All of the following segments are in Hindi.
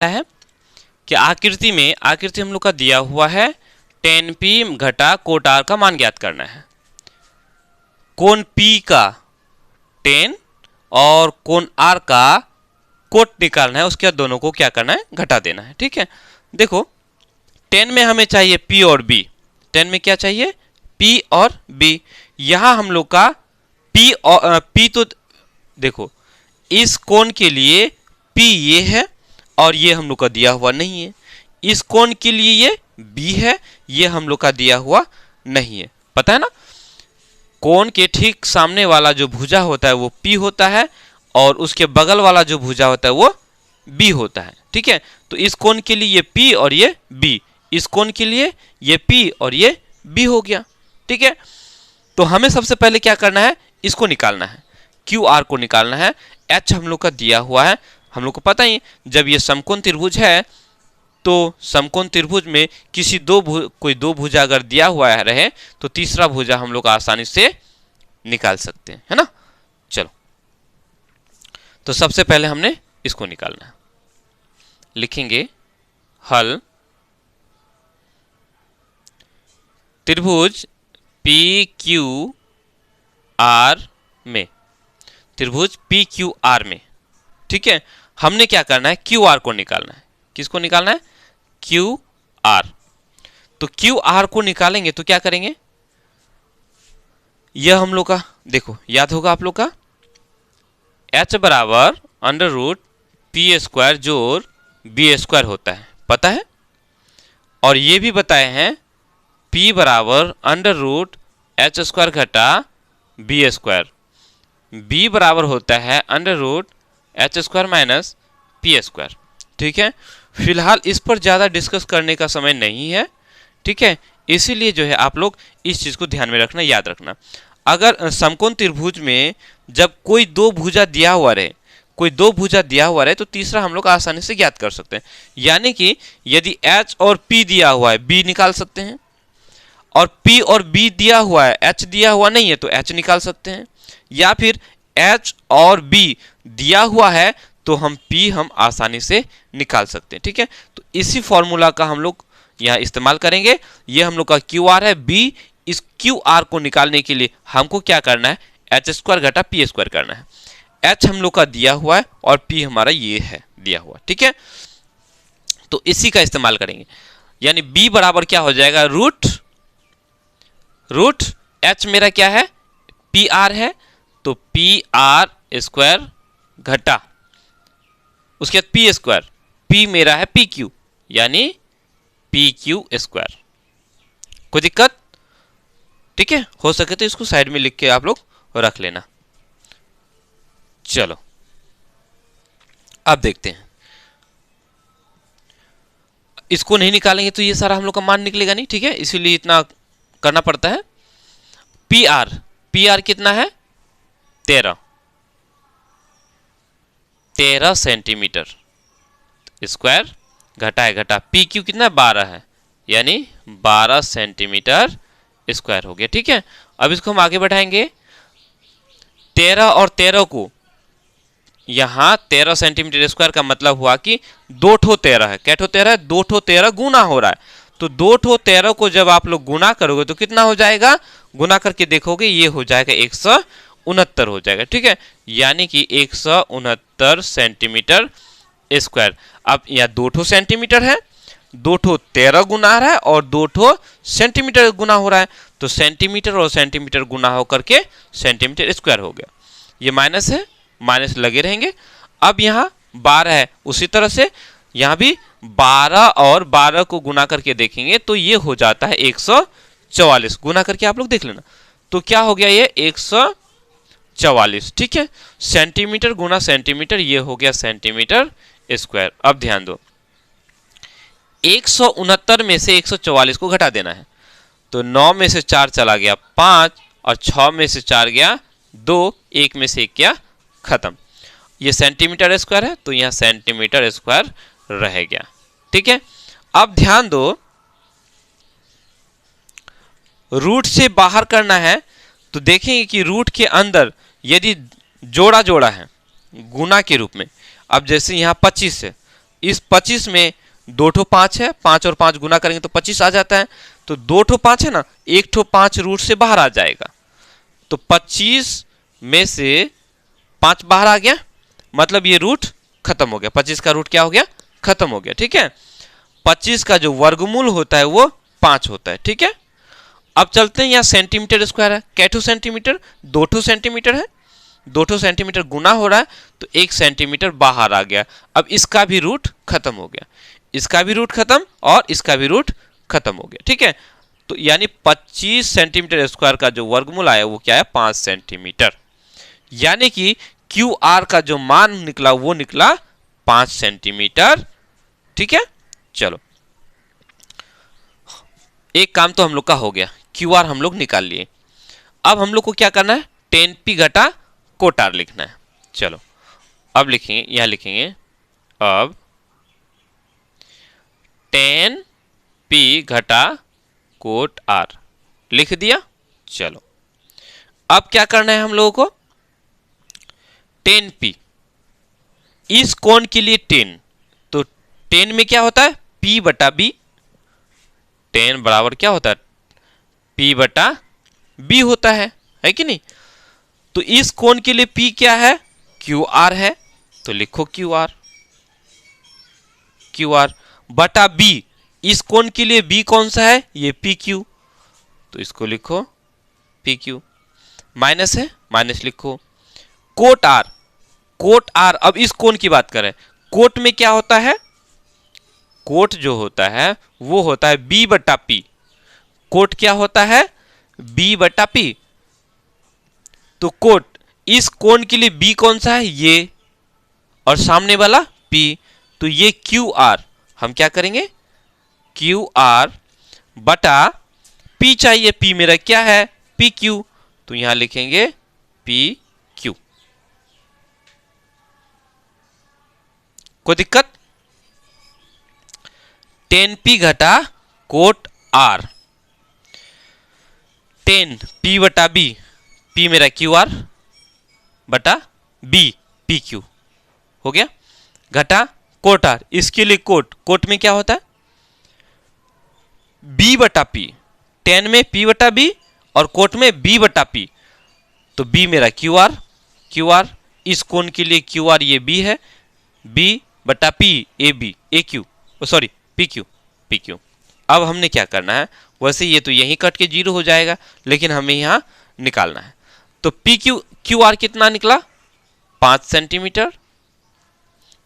है कि आकृति हम लोग का दिया हुआ है tan p घटा कोट r का मान ज्ञात करना है। कोण p का tan और कोण r का कोट निकालना है, उसके बाद दोनों को क्या करना है, घटा देना है। ठीक है, देखो tan में हमें चाहिए p और b, tan में क्या चाहिए p और b। यहां हम लोग का p और p तो देखो इस कोण के लिए p ये है और ये हम लोग का दिया हुआ नहीं है। इस कोण के लिए ये b है, ये हम लोग का दिया हुआ नहीं है। पता है ना, कोण के ठीक सामने वाला जो भुजा होता है वो p होता है और उसके बगल वाला जो भुजा होता है वो b होता है। ठीक है, तो इस कोण के लिए ये p और ये b, इस कोण के लिए ये p और ये b हो गया। ठीक है, तो हमें सबसे पहले क्या करना है, इसको निकालना है, क्यू आर को निकालना है। h हम लोग का दिया हुआ है, हम लोग को पता ही जब ये समकोण त्रिभुज है तो समकोण त्रिभुज में किसी कोई दो भुजा अगर दिया हुआ रहे तो तीसरा भुजा हम लोग आसानी से निकाल सकते हैं, है ना। चलो, तो सबसे पहले हमने इसको निकालना है। लिखेंगे हल त्रिभुज पी क्यू आर में, त्रिभुज पी क्यू आर में। ठीक है, हमने क्या करना है, क्यू आर को निकालना है। किसको निकालना है, क्यू आर। तो क्यू आर को निकालेंगे तो क्या करेंगे, यह हम लोग का देखो याद होगा आप लोग का h बराबर अंडर रूट पी स्क्वायर जोड़ बी स्क्वायर होता है, पता है। और ये भी बताए हैं p बराबर अंडर रूट एच स्क्वायर घटा बी स्क्वायर, b बराबर होता है under root H square minus P square. ठीक है, फिलहाल इस पर ज़्यादा डिस्कस करने का समय नहीं है। ठीक है, इसीलिए जो है आप लोग इस चीज़ को ध्यान में रखना, याद रखना। अगर समकोण त्रिभुज में जब कोई दो भुजा दिया हुआ रहे तो तीसरा हम लोग आसानी से ज्ञात कर सकते हैं। यानी कि यदि h और p दिया हुआ है b निकाल सकते हैं, और p और b दिया हुआ है h दिया हुआ नहीं है तो h निकाल सकते हैं, या फिर h और b दिया हुआ है तो हम p हम आसानी से निकाल सकते हैं। ठीक है, तो इसी फॉर्मूला का हम लोग यहाँ इस्तेमाल करेंगे। ये हम लोग का क्यू आर है, b इस क्यू आर को निकालने के लिए हमको क्या करना है, एच स्क्वायर घटा पी स्क्वायर करना है। h हम लोग का दिया हुआ है और p हमारा ये है दिया हुआ। ठीक है, तो इसी का इस्तेमाल करेंगे, यानी b बराबर क्या हो जाएगा, रूट h मेरा क्या है, पी आर है, तो पी आर स्क्वायर घटा उसके बाद पी स्क्वायर, p मेरा है पी क्यू यानी पी क्यू स्क्वायर। कोई दिक्कत? ठीक है, हो सके तो इसको साइड में लिख के आप लोग रख लेना। चलो अब देखते हैं, इसको नहीं निकालेंगे तो ये सारा हम लोग का मान निकलेगा नहीं। ठीक है, इसीलिए इतना करना पड़ता है। पी आर कितना है, 13 सेंटीमीटर स्क्वायर घटा पी क्यू कितना है, 12 है, यानी 12 सेंटीमीटर स्क्वायर हो गया। ठीक है, अब इसको हम आगे बढ़ाएंगे। 13 और 13 को यहाँ 13 सेंटीमीटर स्क्वायर का मतलब हुआ कि 2 ठो 13 है। क्या ठो 13 है, 2 ठो 13 गुना हो रहा है। तो 2 ठो 13 को जब आप लोग गुना करोगे तो कितना हो जाएगा, गुना करके देखोगे ये हो जाएगा 169 हो जाएगा। ठीक है, यानी कि 169 सेंटीमीटर स्क्वायर। अब यहाँ 2 ठो सेंटीमीटर है, 2 ठो 13 गुना रहा है और 2 ठो सेंटीमीटर गुना हो रहा है, तो सेंटीमीटर और सेंटीमीटर गुना होकर के सेंटीमीटर स्क्वायर हो गया। ये माइनस है, माइनस लगे रहेंगे। अब यहाँ 12 है, उसी तरह से यहाँ भी 12 और 12 को गुना करके देखेंगे तो ये हो जाता है 144। गुना करके आप लोग देख लेना, तो क्या हो गया ये 144। ठीक है, सेंटीमीटर गुना सेंटीमीटर, ये हो गया सेंटीमीटर स्क्वायर। अब ध्यान दो, 169 में से 144 को घटा देना है, तो 9 में से 4 चला गया 5 और 6 में से 4 गया 2, 1 में से 1 गया खत्म। ये सेंटीमीटर स्क्वायर है तो यहाँ सेंटीमीटर स्क्वायर रह गया। ठीक है, अब ध्यान दो, रूट से बाहर करना है तो देखेंगे कि रूट के अंदर यदि जोड़ा जोड़ा है गुना के रूप में, अब जैसे यहाँ 25 है इस 25 में 2 ठो 5 है, 5 और 5 गुना करेंगे तो 25 आ जाता है। तो 2 ठो 5 है ना, 1 ठो 5 रूट से बाहर आ जाएगा। तो 25 में से 5 बाहर आ गया, मतलब ये रूट खत्म हो गया। 25 का रूट क्या हो गया, खत्म हो गया। ठीक है, 25 का जो वर्गमूल होता है वो 5 होता है। ठीक है, अब चलते हैं, यहाँ सेंटीमीटर स्क्वायर है, कैठो सेंटीमीटर, 2 ठो सेंटीमीटर है, 2 ठो सेंटीमीटर गुना हो रहा है तो 1 सेंटीमीटर बाहर आ गया। अब इसका भी रूट खत्म हो गया, इसका भी रूट खत्म और इसका भी रूट खत्म हो गया। ठीक है, तो यानी 25 सेंटीमीटर स्क्वायर का जो वर्गमूल आया वो क्या है, 5 सेंटीमीटर। यानी कि क्यू आर का जो मान निकला वो निकला 5 सेंटीमीटर। ठीक है, चलो एक काम तो हम लोग का हो गया, क्यू आर हम लोग निकाल लिए। अब हम लोग को क्या करना है, 10p घटा कोट आर लिखना है। चलो अब लिखेंगे, यहां लिखेंगे अब 10p घटा कोट आर लिख दिया। चलो अब क्या करना है हम लोगों को, 10p इस कोण के लिए 10, तो 10 में क्या होता है, p बटा b, 10 बराबर क्या होता है, p बटा b होता है कि नहीं। तो इस कोण के लिए p क्या है, क्यू आर है, तो लिखो क्यू आर, क्यू आर बटा b, इस कोण के लिए b कौन सा है, ये पी क्यू, तो इसको लिखो पी क्यू, माइनस है माइनस लिखो, कोट आर, कोट आर, अब इस कोण की बात करें, कोट में क्या होता है, कोट जो होता है वो होता है b बटा p, कोट क्या होता है, b बटा p, तो कोट इस कोण के लिए b कौन सा है, ये, और सामने वाला p, तो ये क्यू आर, हम क्या करेंगे, क्यू आर बटा p चाहिए, p मेरा क्या है, पी क्यू, तो यहां लिखेंगे पी क्यू। कोई दिक्कत, 10p घटा कोट आर, 10 p बटा b, p मेरा क्यू आर बटा b पी क्यू हो गया, घटा कोट आर, इसके लिए कोट, कोट में क्या होता है, b बटा p, 10 में p बटा b और कोट में b बटा p, तो b मेरा क्यू आर, क्यू आर इस कोण के लिए क्यू आर ये b है, b बटा p A B A Q, sorry P Q, P Q. अब हमने क्या करना है, वैसे ये तो यहीं कट के 0 हो जाएगा, लेकिन हमें यहाँ निकालना है, तो पी क्यू, क्यू आर कितना निकला 5 सेंटीमीटर,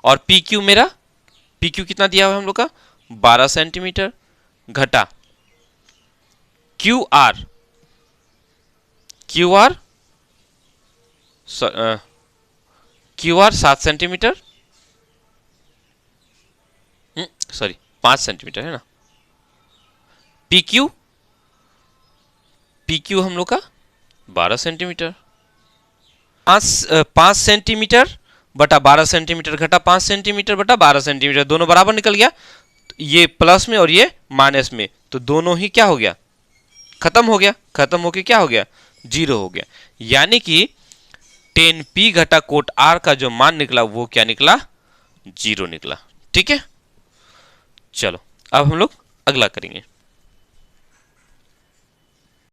और पी क्यू मेरा, पी क्यू कितना दिया हुआ है हम लोग का 12 सेंटीमीटर, घटा Q R, Q R, Q R 7 centimetre, sorry 5 centimetre है ना, पी क्यू, पी क्यू हम लोग का 12 सेंटीमीटर, 5 सेंटीमीटर बटा 12 सेंटीमीटर घटा 5 सेंटीमीटर बटा 12 सेंटीमीटर, दोनों बराबर निकल गया, ये प्लस में और ये माइनस में, तो दोनों ही क्या हो गया, खत्म हो गया, खत्म होके क्या हो गया, 0 हो गया। यानी कि 10p घटा कोट आर का जो मान निकला वो क्या निकला, 0 निकला। ठीक है, चलो अब हम लोग अगला करेंगे।